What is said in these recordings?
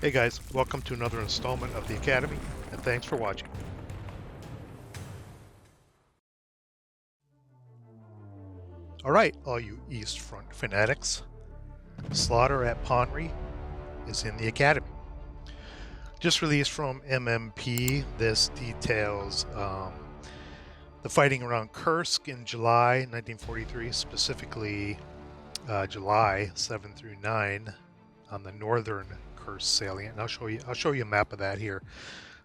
Hey guys, welcome to another installment of the Academy, and thanks for watching. Alright, all you East Front fanatics, Slaughter at Ponyri is in the Academy. Just released from MMP, this details the fighting around Kursk in July 1943, specifically July 7 through 9 on the northern Kursk salient. And I'll show you a map of that here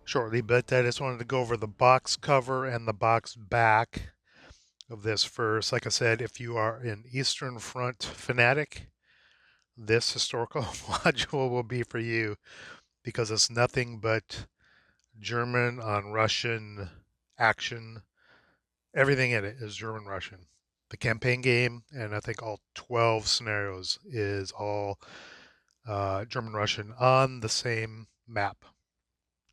shortly, but I just wanted to go over the box cover and the box back of this first. Like I said, if you are an Eastern Front fanatic, this historical module will be for you because it's nothing but German on Russian action. Everything in it is German Russian. The campaign game, and I think all 12 scenarios, is all German Russian on the same map,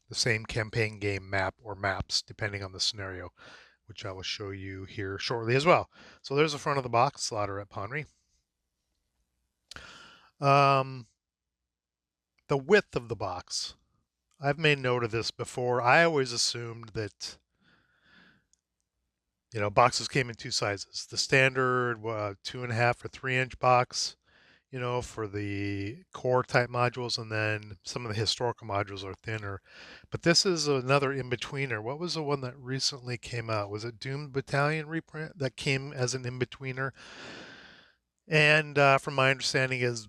the same campaign game map or maps, depending on the scenario, which I will show you here shortly as well. So there's the front of the box, Slaughter at Ponyri. The width of the box. I've made note of this before. I always assumed that, boxes came in two sizes. The standard 2.5 or 3-inch box, for the core type modules, and then some of the historical modules are thinner. But this is another in-betweener. What was the one that recently came out? Was it Doomed Battalion reprint that came as an in-betweener? And from my understanding is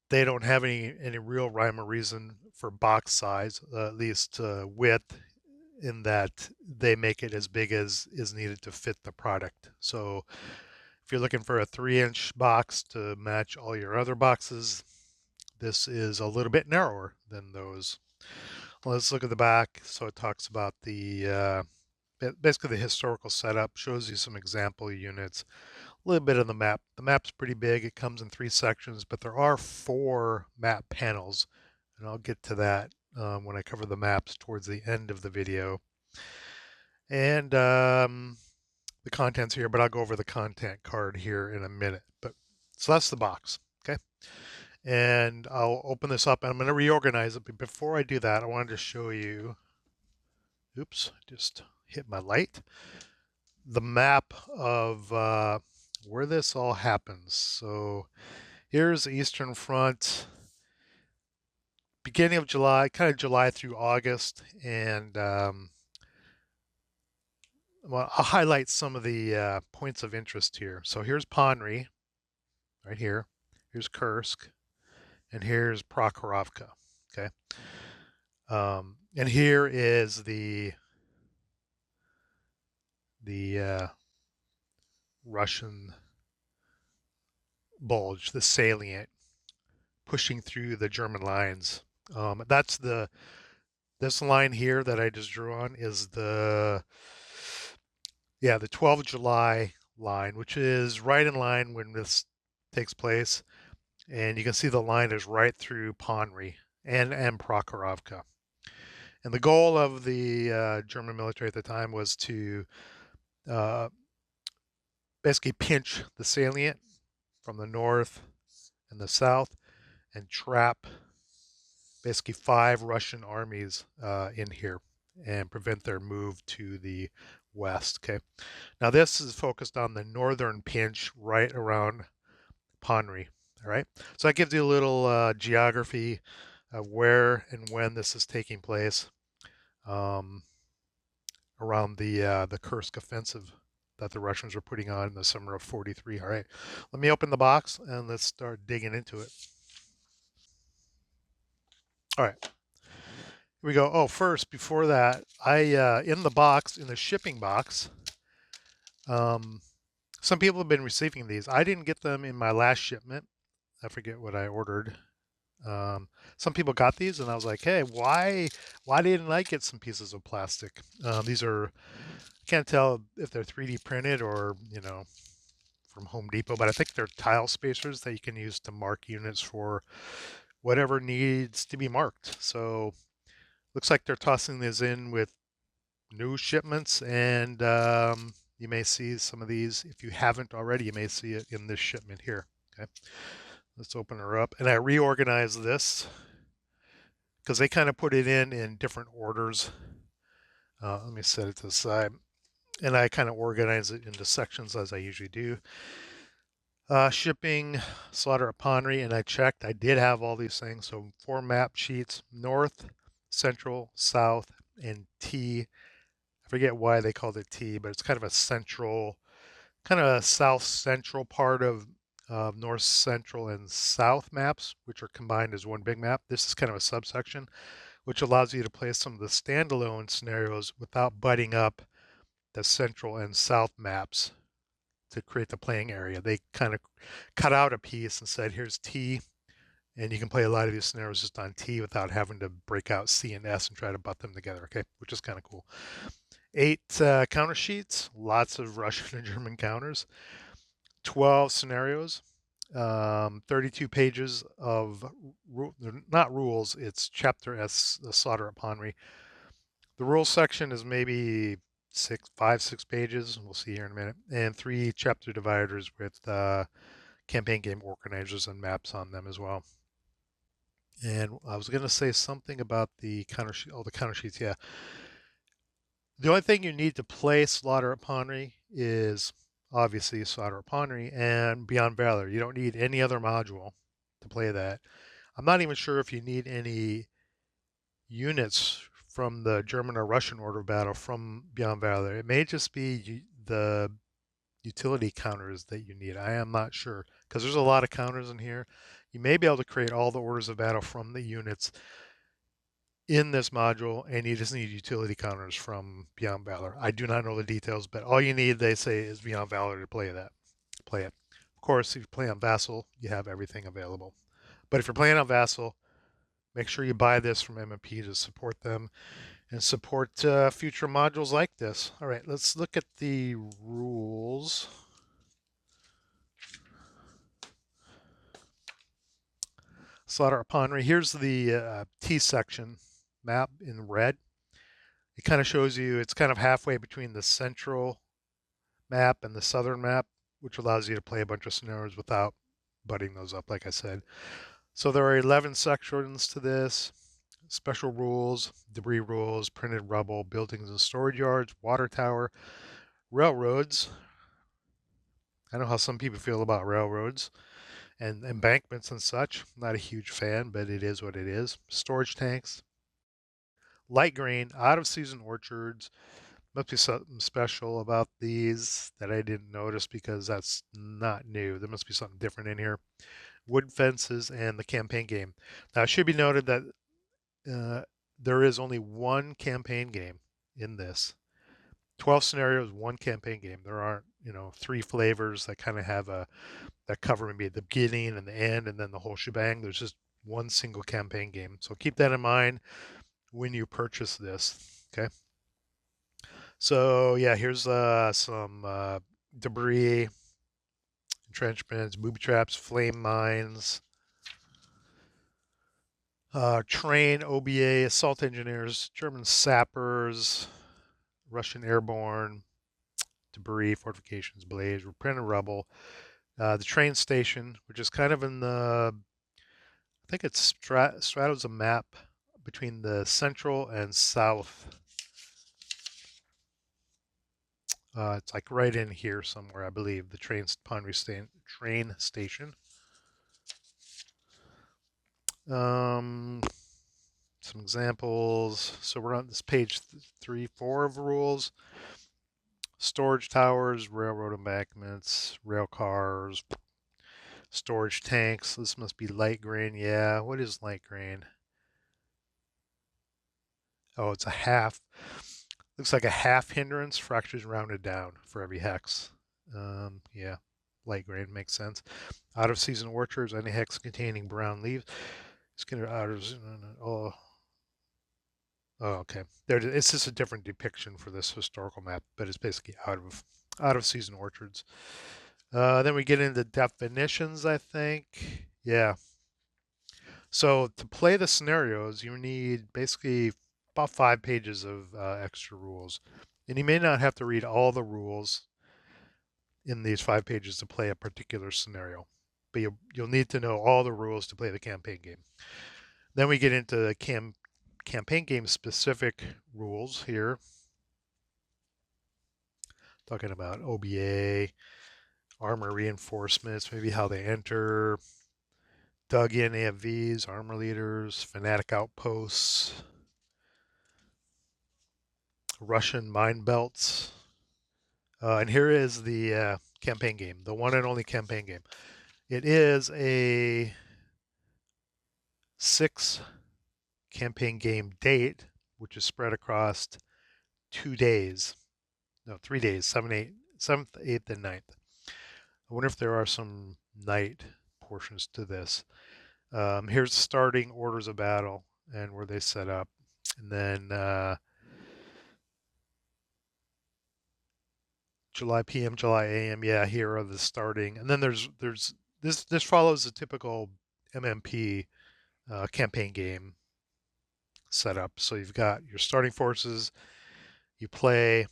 they don't have any real rhyme or reason for box size, at least width, in that they make it as big as is needed to fit the product. So if you're looking for a 3-inch box to match all your other boxes, this is a little bit narrower than those. Let's look at the back. So it talks about the basically the historical setup, shows you some example units, a little bit of the map. The map's pretty big. It comes in 3 sections, but there are 4 map panels, and I'll get to that when I cover the maps towards the end of the video. And the contents here, but I'll go over the content card here in a minute. But so that's the box, okay? And I'll open this up and I'm going to reorganize it. But before I do that, I wanted to show you, oops, just hit my light, the map of where this all happens. So here's the Eastern Front, beginning of July, kind of July through August, and well, I'll highlight some of the points of interest here. So here's Ponyri, right here. Here's Kursk, and here's Prokhorovka. Okay, and here is the Russian bulge, the salient, pushing through the German lines. That's this line here that I just drew on is the 12 July line, which is right in line when this takes place. And you can see the line is right through Ponyri and Prokhorovka. And the goal of the German military at the time was to basically pinch the salient from the north and the south and trap basically 5 Russian armies in here and prevent their move to the west. Okay, now this is focused on the northern pinch right around Ponyri. All right, so that gives you a little geography of where and when this is taking place around the Kursk offensive that the Russians were putting on in the summer of 43. All right, let me open the box and let's start digging into it. All right, here we go. Oh, first, before that, I in the box, in the shipping box, some people have been receiving these. I didn't get them in my last shipment. I forget what I ordered. Some people got these, and I was like, "Hey, why didn't I get some pieces of plastic?" These are, I can't tell if they're 3D printed or from Home Depot, but I think they're tile spacers that you can use to mark units for whatever needs to be marked. So looks like they're tossing these in with new shipments, and you may see some of these. If you haven't already, you may see it in this shipment here. Okay, let's open her up, and I reorganized this because they kind of put it in different orders. Let me set it to the side. And I kind of organize it into sections as I usually do. Shipping, slaughter at Ponyri, and I checked. I did have all these things. So 4 map sheets: north, central, south, and T. I forget why they called it T, but it's kind of a central, kind of a south central part of north central and south maps, which are combined as one big map. This is kind of a subsection, which allows you to play some of the standalone scenarios without butting up the central and south maps to create the playing area. They kind of cut out a piece and said, here's T, and you can play a lot of these scenarios just on T without having to break out C and S and try to butt them together, okay, which is kind of cool. 8 counter sheets, lots of Russian and German counters, 12 scenarios, 32 pages of, not rules, it's chapter S, the Slaughter at Ponyri. The rules section is maybe 6 pages. We'll see here in a minute. And 3 chapter dividers with campaign game organizers and maps on them as well. And I was going to say something about the counter sheet, all the counter sheets. Yeah. The only thing you need to play Slaughter at Ponyri is obviously Slaughter at Ponyri and Beyond Valor. You don't need any other module to play that. I'm not even sure if you need any units from the German or Russian order of battle from Beyond Valor. It may just be the utility counters that you need. I am not sure because there's a lot of counters in here. You may be able to create all the orders of battle from the units in this module, and you just need utility counters from Beyond Valor. I do not know the details, but all you need, they say, is Beyond Valor to play that. Play it. Of course, if you play on Vassal, you have everything available. But if you're playing on Vassal, make sure you buy this from MMP to support them and support future modules like this. All right, let's look at the rules. Slaughter at Ponyri. Here's the T section map in red. It kind of shows you, it's kind of halfway between the central map and the southern map, which allows you to play a bunch of scenarios without butting those up, like I said. So there are 11 sections to this. Special rules, debris rules, printed rubble, buildings and storage yards, water tower, railroads. I know how some people feel about railroads and embankments and such. Not a huge fan, but it is what it is. Storage tanks, light grain, out of season orchards. Must be something special about these that I didn't notice because that's not new. There must be something different in here. Wood fences and the campaign game. Now, it should be noted that there is only one campaign game in this. 12 scenarios, one campaign game. There aren't, 3 flavors that kind of have that cover maybe the beginning and the end and then the whole shebang. There's just one single campaign game. So keep that in mind when you purchase this, okay? So yeah, here's some debris, entrenchments, booby traps, flame mines, train, OBA, assault engineers, German sappers, Russian airborne, debris, fortifications, blaze, reprinted rubble, the train station, which is kind of in the, I think it's straddles a map between the central and south. It's like right in here somewhere, I believe, the Ponyri train station. Some examples. So we're on this page 3, 4 of rules. Storage towers, railroad embankments, rail cars, storage tanks. This must be light grain. Yeah, what is light grain? Oh, it's a half. Looks like a half hindrance, fractures rounded down for every hex. Yeah, light grain makes sense. Out of season orchards, any hex containing brown leaves. Skinner otters. Oh, okay. It's just a different depiction for this historical map, but it's basically out of season orchards. Then we get into definitions, I think. Yeah. So to play the scenarios, you need basically about 5 pages of extra rules. And you may not have to read all the rules in these 5 pages to play a particular scenario, but you'll need to know all the rules to play the campaign game. Then we get into the campaign game specific rules here. Talking about OBA, armor reinforcements, maybe how they enter, dug in AFVs, armor leaders, fanatic outposts, Russian mine belts. And here is the campaign game, the one and only campaign game. It is a 6 campaign game date, which is spread across 2 days. No, 3 days, 7th, 8th, and 9th. I wonder if there are some night portions to this. Here's starting orders of battle and where they set up. And then July PM, July AM. Yeah, here are the starting. And then there's this follows the typical MMP campaign game setup. So you've got your starting forces. You play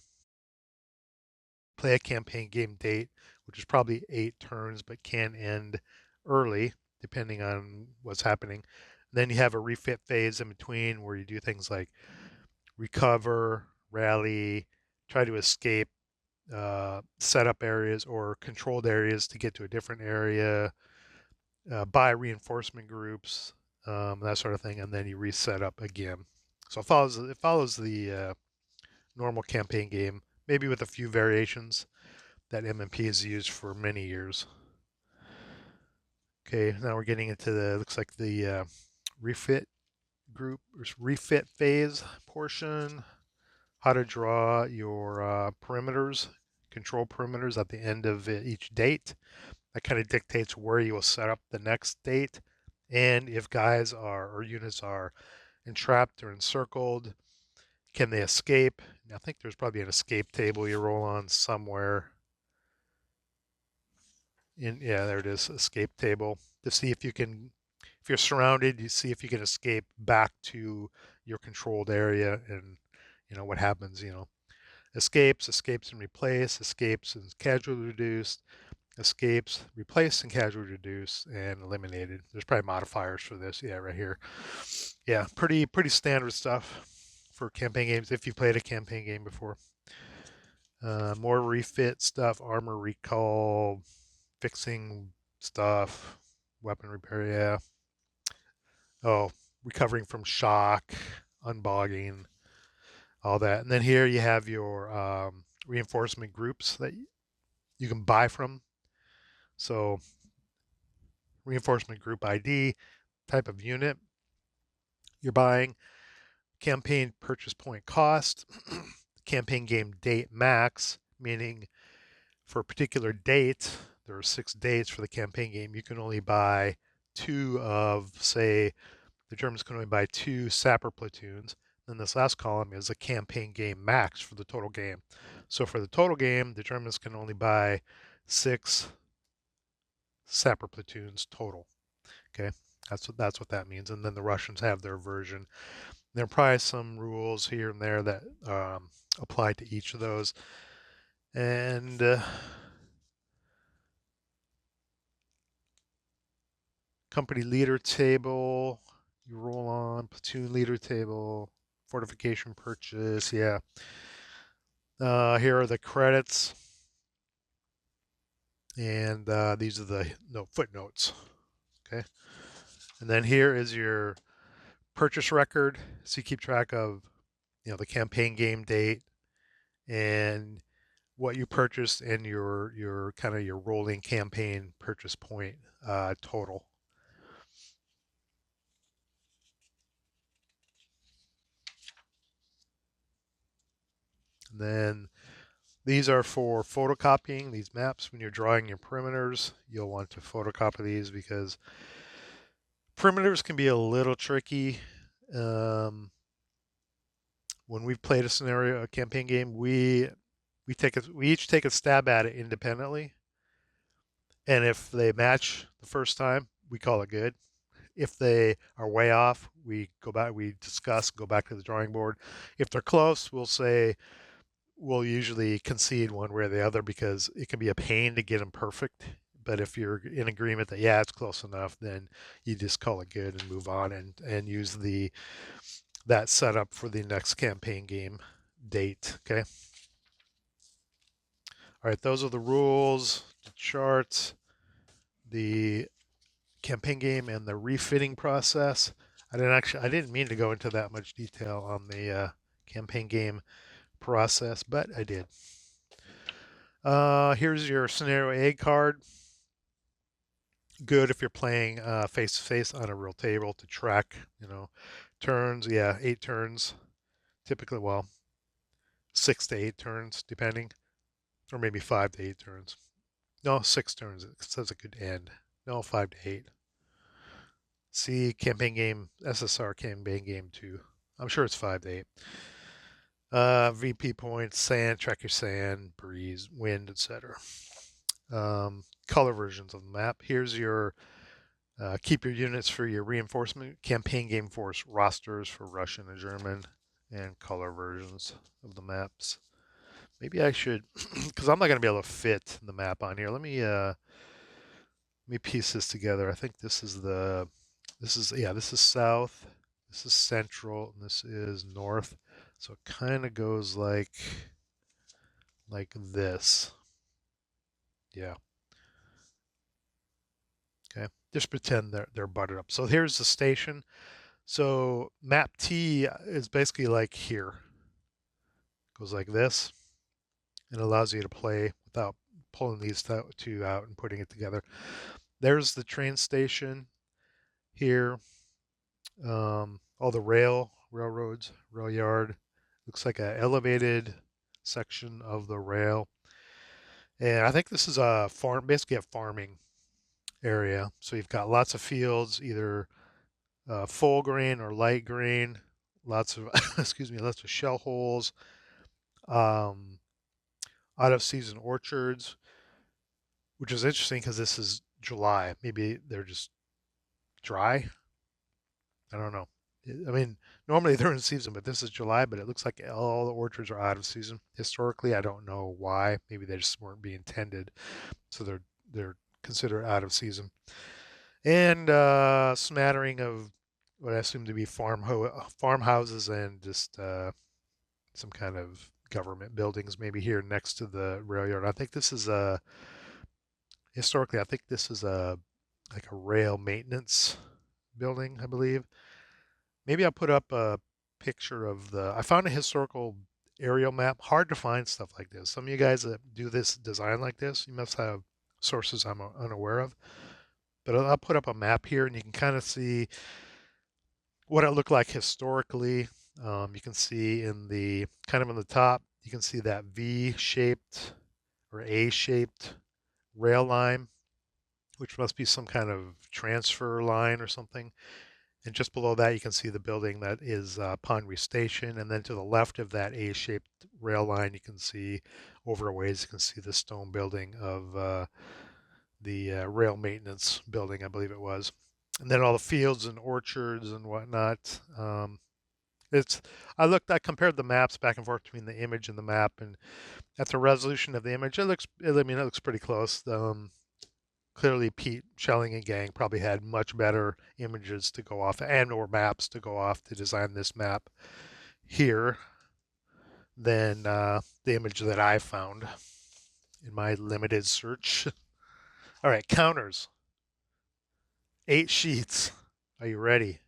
a campaign game date, which is probably 8 turns, but can end early depending on what's happening. And then you have a refit phase in between where you do things like recover, rally, try to escape setup areas or controlled areas to get to a different area, buy reinforcement groups, that sort of thing, and then you reset up again. So it follows the normal campaign game, maybe with a few variations that MMP has used for many years. Okay, now we're getting into looks like the refit group, or refit phase portion. How to draw your perimeters, control perimeters at the end of each date. That kind of dictates where you will set up the next date, and if guys or units are entrapped or encircled, can they escape? I think there's probably an escape table you roll on somewhere. Yeah, there it is, escape table, to see if you're surrounded, you see if you can escape back to your controlled area, and what happens, escapes and replace, escapes and casualty reduced, escapes, replaced and casualty reduced, and eliminated. There's probably modifiers for this. Yeah, right here. Yeah, pretty standard stuff for campaign games if you've played a campaign game before. More refit stuff, armor recall, fixing stuff, weapon repair, yeah. Oh, recovering from shock, unbogging, all that. And then here you have your reinforcement groups that you can buy from. So reinforcement group ID, type of unit you're buying, campaign purchase point cost, campaign game date max, meaning for a particular date, there are 6 dates for the campaign game, you can only buy 2 of, say, the Germans can only buy 2 sapper platoons. Then this last column is a campaign game max for the total game. So for the total game, the Germans can only buy 6 sapper platoons total. Okay, that's what that means. And then the Russians have their version. There are probably some rules here and there that apply to each of those. And company leader table, you roll on, platoon leader table, fortification purchase, yeah. Here are the credits, and these are the footnotes. Okay, and then here is your purchase record, so you keep track of the campaign game date and what you purchased and your kind of your rolling campaign purchase point total. And then these are for photocopying these maps. When you're drawing your perimeters, you'll want to photocopy these because perimeters can be a little tricky. When we've played a campaign game, we each take a stab at it independently, and if they match the first time, we call it good. If they are way off, we go back, we discuss, go back to the drawing board. If they're close, we'll usually concede one way or the other because it can be a pain to get them perfect. But if you're in agreement that, yeah, it's close enough, then you just call it good and move on and use the that setup for the next campaign game date. Okay. All right, those are the rules, the charts, the campaign game, and the refitting process. I didn't mean to go into that much detail on the campaign game process, but I did. Here's your scenario A card. Good if you're playing face to face on a real table to track, turns. Yeah, 8 turns. Typically, well, 6 to 8 turns, depending, or maybe 5 to 8 turns. No, 6 turns. It says it could end. No, 5 to 8. See campaign game, SSR campaign game 2. I'm sure it's 5 to 8. VP points, sand, track your sand, breeze, wind, etc. Color versions of the map. Here's your keep your units for your reinforcement campaign game force rosters for Russian and German, and color versions of the maps. Maybe I should, because I'm not going to be able to fit the map on here. Let me piece this together. I think this is this is south, this is central, and this is north. So it kind of goes like this. Yeah. Okay. Just pretend they're buttered up. So here's the station. So map T is basically like here. Goes like this, and allows you to play without pulling these two out and putting it together. There's the train station here. All the railroads, rail yard. Looks like an elevated section of the rail. And I think this is a farm, basically a farming area. So you've got lots of fields, either full grain or light grain. Lots of, excuse me, lots of shell holes. Um, Out of season orchards, which is interesting because this is July. Maybe they're just dry. I don't know. I mean, normally they're in season, but this is July, but it looks like all the orchards are out of season. Historically, I don't know why. Maybe they just weren't being tended, so they're considered out of season. And smattering of what I assume to be farmhouses and just some kind of government buildings, maybe here next to the rail yard. I think this is a historically. I think this is a like a rail maintenance building, I believe. Maybe I'll put up a picture of I found a historical aerial map. Hard to find stuff like this. Some of you guys that do this design like this, you must have sources I'm unaware of. But I'll put up a map here and you can kind of see what it looked like historically. You can see in the kind of on the top, you can see that V-shaped or A-shaped rail line, which must be some kind of transfer line or something. And just below that, you can see the building that is Ponyri Station. And then to the left of that A-shaped rail line, you can see over a ways, you can see the stone building of the rail maintenance building, I believe it was. And then all the fields and orchards and whatnot. I compared the maps back and forth between the image and the map, and at the resolution of the image, it looks pretty close. Clearly Pete Schelling and gang probably had much better images to go off and or maps to go off to design this map here than the image that I found in my limited search. All right, counters. 8 sheets. Are you ready?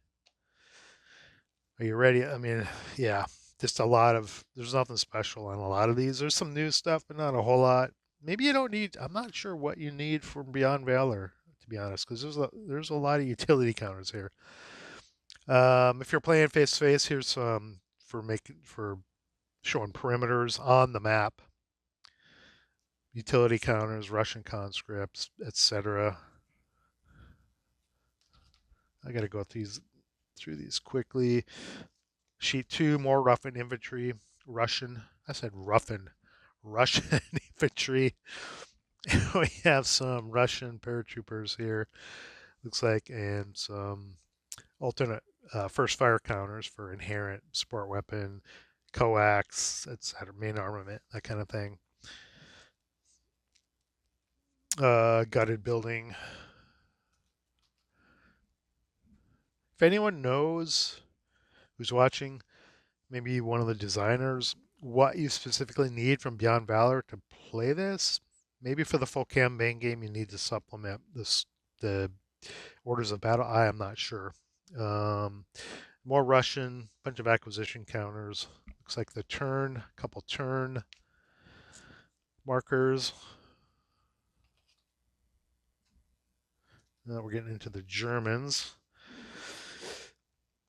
Are you ready? I mean, yeah, just there's nothing special on a lot of these. There's some new stuff, but not a whole lot. Maybe you don't need, I'm not sure what you need from Beyond Valor, to be honest, because there's a lot of utility counters here. If you're playing face to face, here's some for showing perimeters on the map. Utility counters, Russian conscripts, etc. I got to go through these quickly. Sheet 2, more roughened infantry, Russian. I said roughened. Russian infantry. We have some Russian paratroopers here, looks like, and some alternate first fire counters for inherent support weapon, coax, etc., main armament, that kind of thing. Gutted building. If anyone knows who's watching, maybe one of the designers, what you specifically need from Beyond Valor to play this. Maybe for the full campaign game, you need to supplement the orders of battle. I am not sure. Um, More Russian, bunch of acquisition counters. Looks like the turn, couple turn markers. Now we're getting into the Germans.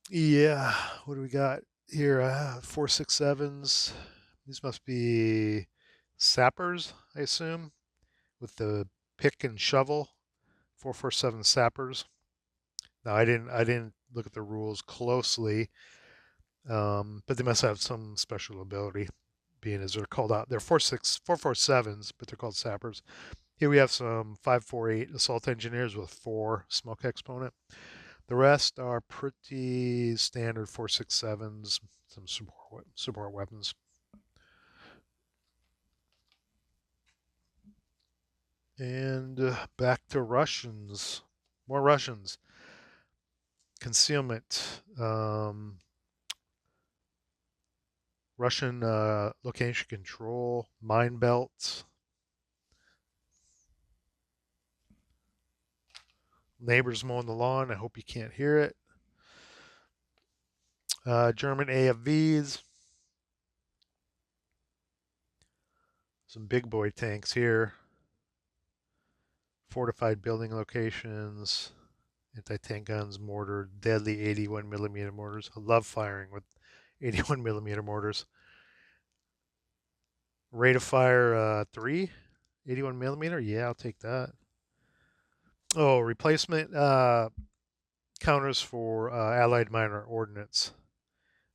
Yeah, what do we got here? 467s. These must be sappers, I assume, with the pick and shovel. 447 sappers. Now I didn't look at the rules closely, but they must have some special ability, being as they're called out. They're 447s, but they're called sappers. Here we have some 548 assault engineers with 4 smoke exponent. The rest are pretty standard 467s, some support weapons. And back to Russians. More Russians. Concealment. Russian location control. Mine belts. Neighbors mowing the lawn. I hope you can't hear it. German AFVs. Some big boy tanks here. Fortified building locations. Anti-tank guns, mortar, deadly 81 millimeter mortars. I love firing with 81 millimeter mortars. Rate of fire 3, 81 millimeter. Yeah, I'll take that. Oh, replacement counters for Allied minor ordnance.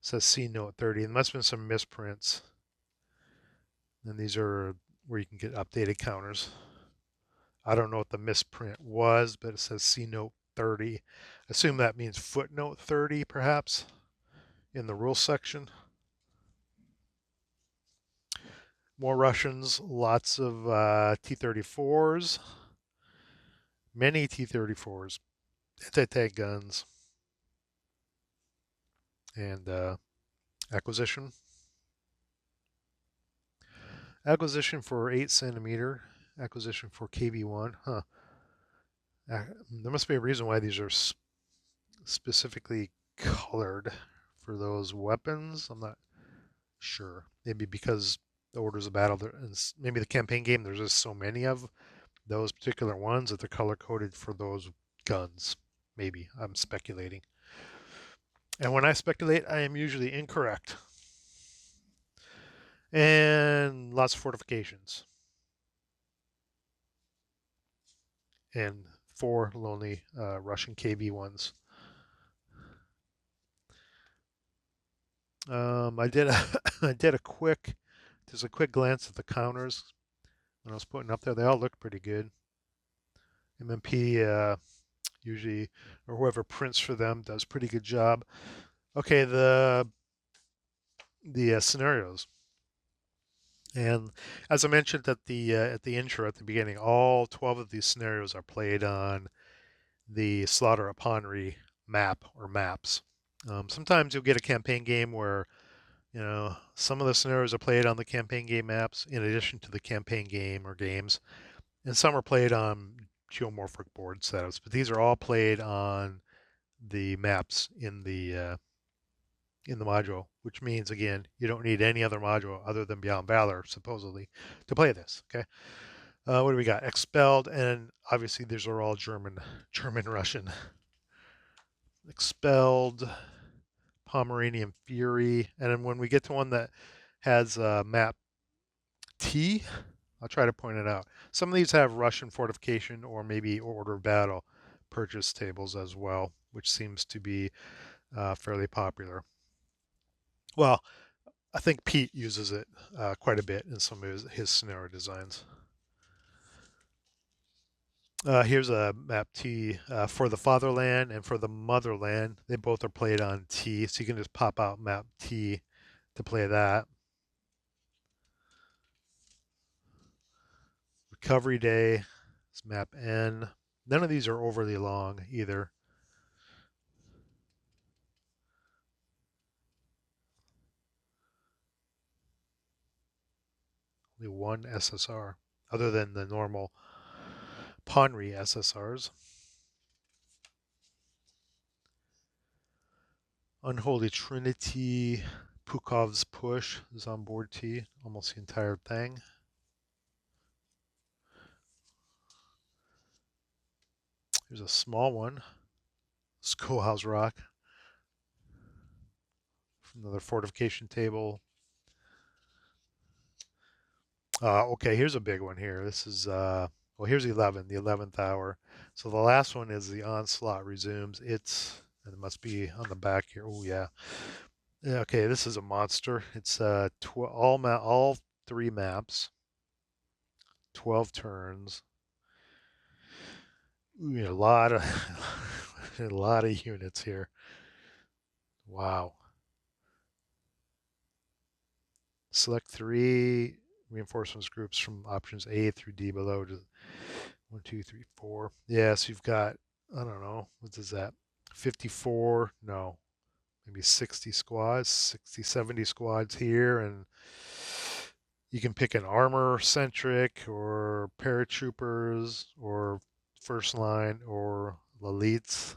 It says C note 30. There must have been some misprints. And these are where you can get updated counters. I don't know what the misprint was, but it says C note 30. Assume that means footnote 30, perhaps, in the rules section. More Russians, lots of T-34s, many T-34s, anti-tank guns, and acquisition. Acquisition for 8 centimeter, acquisition for KV1. Huh. There must be a reason why these are specifically colored for those weapons. I'm not sure. Maybe because the orders of battle, maybe the campaign game, there's just so many of those particular ones that they're color coded for those guns. Maybe. I'm speculating. And when I speculate, I am usually incorrect. And lots of fortifications. And 4 lonely Russian KV1s. I did a I did a quick just a quick glance at the counters when I was putting up there. They all look pretty good. MMP usually, or whoever prints for them, does a pretty good job. Okay, the scenarios, and as I mentioned at the intro at the beginning, all 12 of these scenarios are played on the Slaughter at Ponyri map or maps. Sometimes you'll get a campaign game where some of the scenarios are played on the campaign game maps in addition to the campaign game or games, and some are played on geomorphic board setups. But these are all played on the maps in the module, which means again you don't need any other module other than Beyond Valor supposedly to play this. Okay, what do we got? Expelled, and obviously these are all German, Russian. Expelled, Pomeranian Fury, and then when we get to one that has map T, I'll try to point it out. Some of these have Russian fortification or maybe order of battle purchase tables as well, which seems to be fairly popular. Well, I think Pete uses it quite a bit in some of his scenario designs. Here's a map T for the fatherland and for the motherland. They both are played on T, so you can just pop out map T to play that. Recovery Day is map N. None of these are overly long either. only one SSR, other than the normal Ponyri SSRs. Unholy Trinity, Pukov's Push is on board T, almost the entire thing. Here's a small one, Schoolhouse Rock, another fortification table. Okay, here's a big one here. This is, well, here's 11, the 11th hour. So the last one is the onslaught resumes. And it must be on the back here. Oh, yeah. Yeah, okay, this is a monster. It's all three maps, 12 turns. Ooh, a lot of a lot of units here. Wow. Select 3 reinforcements groups from options A through D below to 1, 2, 3, 4. Yeah, so you've got, I don't know, what is that? 54, no, maybe 60 squads, 60, 70 squads here, and you can pick an armor centric or paratroopers or first line or elites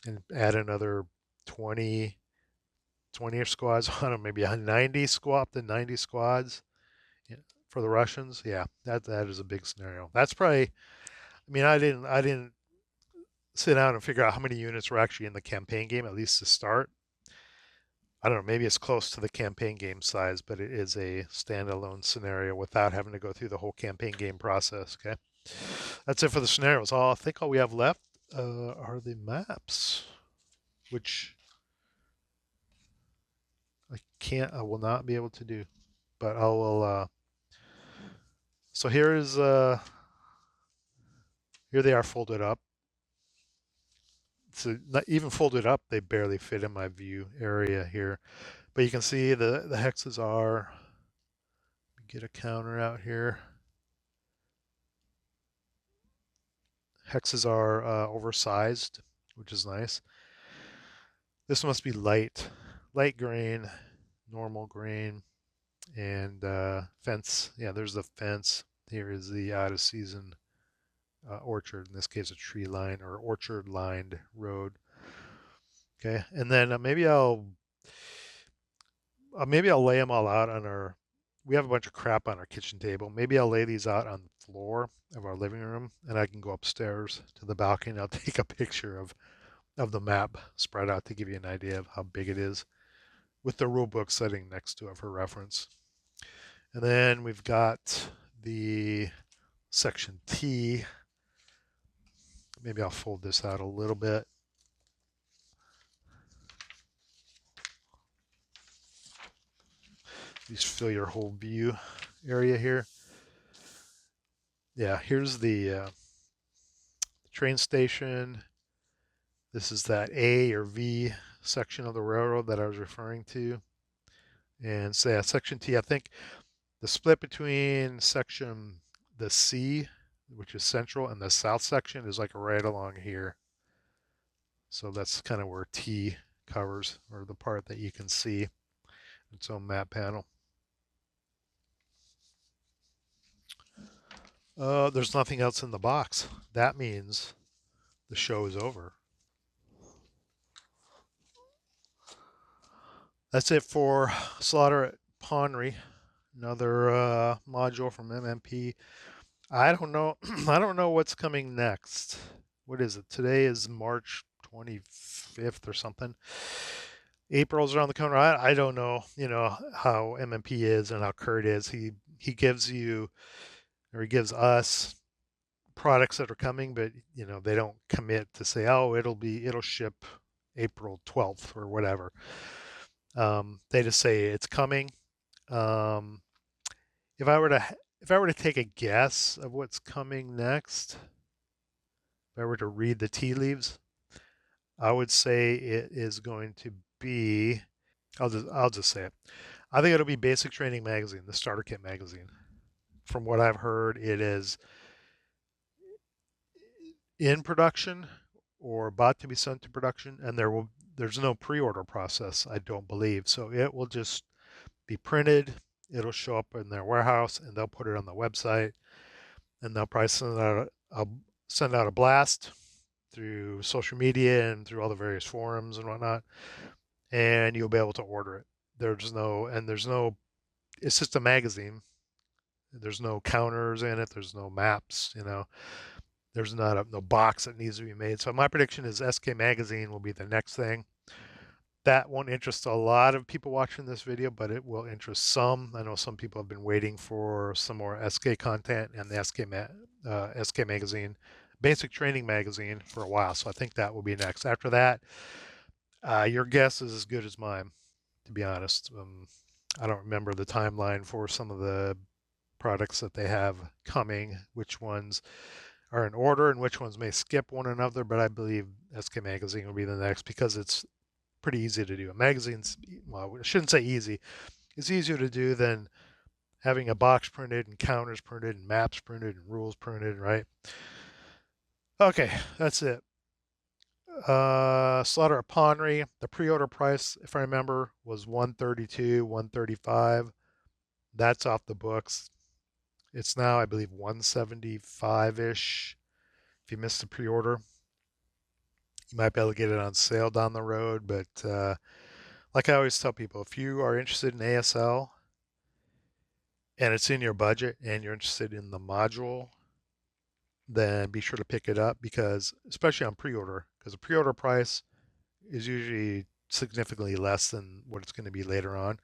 and add another 20 20ish squads on them, maybe a 90 squad, up to 90 squads for the Russians. Yeah, that is a big scenario. That's probably. I mean, I didn't sit down and figure out how many units were actually in the campaign game, at least to start. I don't know, maybe it's close to the campaign game size, but it is a standalone scenario without having to go through the whole campaign game process. Okay, that's it for the scenarios. I think all we have left are the maps, which I will not be able to do, but I will. So here they are folded up. So not even folded up, they barely fit in my view area here. But you can see the hexes are, get a counter out here. Hexes are oversized, which is nice. This must be light grain, normal grain, and fence. Yeah, there's the fence. Here is the out of season orchard, in this case a tree line or orchard lined road. Okay, and then maybe I'll lay them all out on our. We have a bunch of crap on our kitchen table. Maybe I'll lay these out on the floor of our living room, and I can go upstairs to the balcony. I'll take a picture of the map spread out to give you an idea of how big it is, with the rule book sitting next to it for reference. And then we've got the section T. Maybe I'll fold this out a little bit. Just fill your whole view area here. Yeah, here's the train station. This is that A or V section of the railroad that I was referring to. And so yeah, section T, I think the split between the C, which is central, and the south section is like right along here. So that's kind of where T covers, or the part that you can see its own map panel. There's nothing else in the box. That means the show is over. That's it for Slaughter at Ponyri. Another module from MMP. I don't know. I don't know what's coming next. What is it? Today is March 25th or something. April's around the corner. I don't know. You know how MMP is and how Kurt is. He gives you, or he gives us, products that are coming, but you know they don't commit to say, oh, it'll ship April 12th or whatever. They just say it's coming. Um, if I were to take a guess of what's coming next, if I were to read the tea leaves, I would say it is going to be. I'll just say it. I think it'll be Basic Training Magazine, the Starter Kit magazine. From what I've heard, it is in production or about to be sent to production, and there's no pre-order process, I don't believe. So it will just be printed it'll show up in their warehouse, and they'll put it on the website, and they'll probably send out a blast through social media and through all the various forums and whatnot, and you'll be able to order it. There's no, it's just a magazine. There's no counters in it. There's no maps, There's not no box that needs to be made. So my prediction is SK Magazine will be the next thing. That won't interest a lot of people watching this video, but it will interest some. I know some people have been waiting for some more SK content and the SK Magazine, Basic Training Magazine, for a while. So I think that will be next. After that, your guess is as good as mine, to be honest. I don't remember the timeline for some of the products that they have coming, which ones are in order and which ones may skip one another, but I believe SK Magazine will be the next because it's pretty easy to do. A magazine's, well, I shouldn't say easy. It's easier to do than having a box printed and counters printed and maps printed and rules printed, right? Okay, that's it. Slaughter of Ponyri, the pre-order price, if I remember, was $132, $135. That's off the books. It's now, I believe, $175-ish. If you missed the pre-order, you might be able to get it on sale down the road. But like I always tell people, if you are interested in ASL and it's in your budget and you're interested in the module, then be sure to pick it up, because especially on pre-order, because the pre-order price is usually significantly less than what it's going to be later on.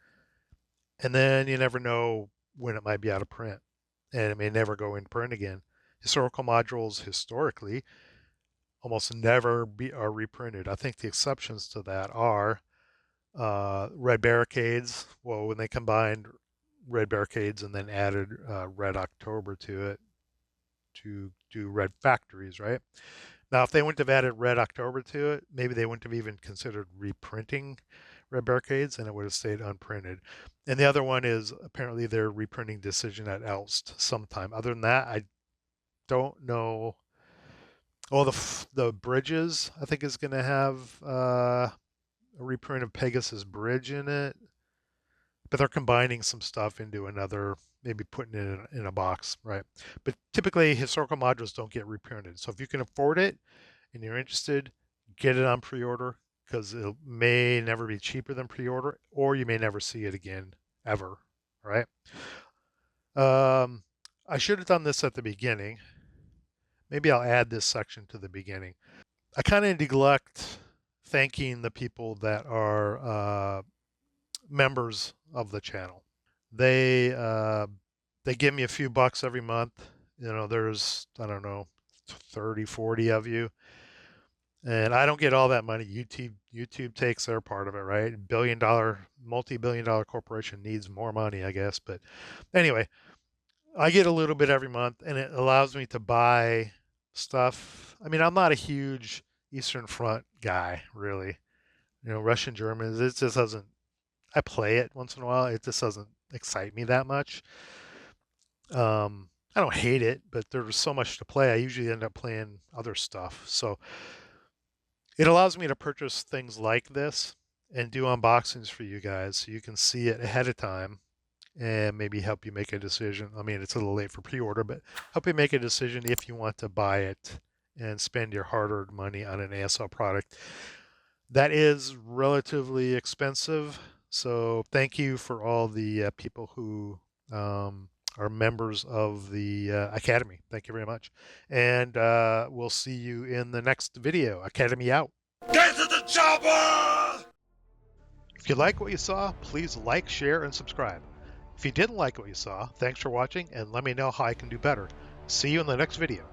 And then you never know when it might be out of print, and it may never go in print again. Historical modules historically almost never are reprinted. I think the exceptions to that are Red Barricades. Well, when they combined Red Barricades and then added Red October to it to do Red Factories, right? Now, if they wouldn't have added Red October to it, maybe they wouldn't have even considered reprinting Red Barricades, and it would have stayed unprinted. And the other one is apparently their reprinting decision at Elst sometime. Other than that, I don't know. Oh, the Bridges, I think, is going to have a reprint of Pegasus Bridge in it, but they're combining some stuff into another, maybe putting it in a box, right? But typically, historical modules don't get reprinted. So if you can afford it and you're interested, get it on pre-order, because it may never be cheaper than pre-order, or you may never see it again, ever, right? I should have done this at the beginning. Maybe I'll add this section to the beginning. I kind of neglect thanking the people that are members of the channel. They give me a few bucks every month. There's, I don't know, 30, 40 of you. And I don't get all that money. YouTube takes their part of it, right? Multi-billion-dollar corporation needs more money, I guess. But anyway, I get a little bit every month, and it allows me to buy stuff. I mean, I'm not a huge Eastern Front guy, really. Russian, German, it just doesn't, I play it once in a while. It just doesn't excite me that much. I don't hate it, but there's so much to play. I usually end up playing other stuff. So it allows me to purchase things like this and do unboxings for you guys so you can see it ahead of time and maybe help you make a decision. I mean, it's a little late for pre-order, but help you make a decision if you want to buy it and spend your hard-earned money on an ASL product. That is relatively expensive, so thank you for all the people who are members of the Academy. Thank you very much. And we'll see you in the next video. Academy out. Get to the chopper! If you like what you saw, please like, share, and subscribe. If you didn't like what you saw, thanks for watching, and let me know how I can do better. See you in the next video.